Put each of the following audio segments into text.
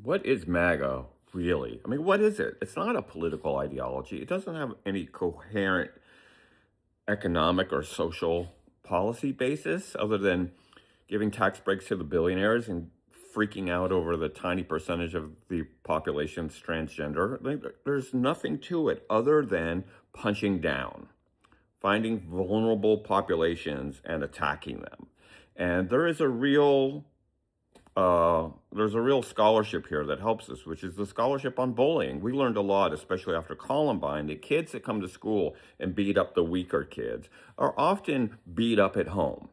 What is MAGA really? I mean, what is it? It's not a political ideology. It doesn't have any coherent economic or social policy basis other than giving tax breaks to the billionaires and freaking out over the tiny percentage of the population's transgender. There's nothing to it other than punching down, finding vulnerable populations and attacking them. And there's a real scholarship here that helps us, which is the scholarship on bullying. We learned a lot, especially after Columbine. The kids that come to school and beat up the weaker kids are often beat up at home.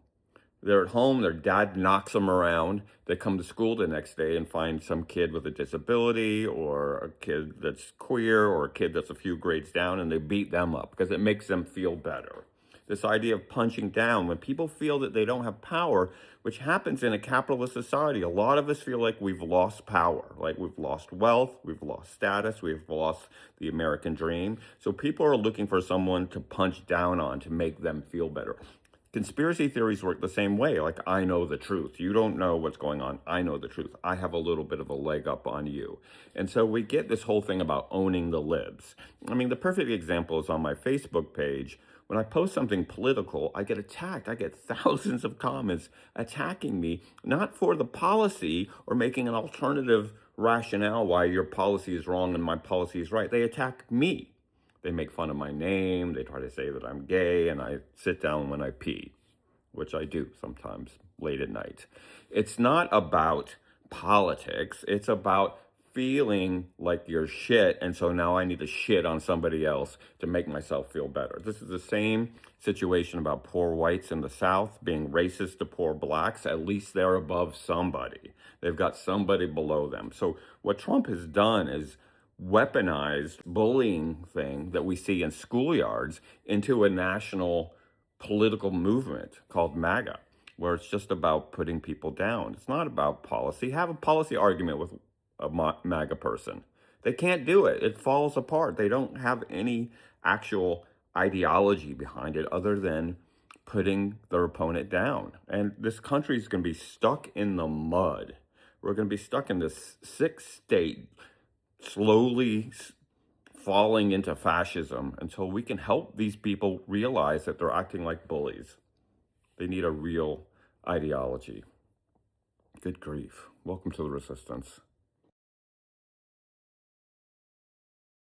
They're at home, their dad knocks them around. They come to school the next day and find some kid with a disability or a kid that's queer or a kid that's a few grades down, and they beat them up because it makes them feel better. This idea of punching down, when people feel that they don't have power, which happens in a capitalist society, a lot of us feel like we've lost power, like we've lost wealth, we've lost status, we've lost the American dream. So people are looking for someone to punch down on to make them feel better. Conspiracy theories work the same way. Like, I know the truth. You don't know what's going on. I know the truth. I have a little bit of a leg up on you. And so we get this whole thing about owning the libs. I mean, the perfect example is on my Facebook page. When I post something political, I get attacked. I get thousands of comments attacking me, not for the policy or making an alternative rationale why your policy is wrong and my policy is right. They attack me. They make fun of my name. They try to say that I'm gay, and I sit down when I pee, which I do sometimes late at night. It's not about politics. It's about feeling like you're shit, and so now I need to shit on somebody else to make myself feel better. This is the same situation about poor whites in the South being racist to poor blacks. At least they're above somebody. They've got somebody below them. So what Trump has done is weaponized bullying thing that we see in schoolyards into a national political movement called MAGA, where it's just about putting people down. It's not about policy. Have a policy argument with a MAGA person. They can't do it. It falls apart. They don't have any actual ideology behind it other than putting their opponent down. And this country is going to be stuck in the mud. We're going to be stuck in this sick state, slowly falling into fascism until we can help these people realize that they're acting like bullies. They need a real ideology. Good grief. Welcome to the resistance.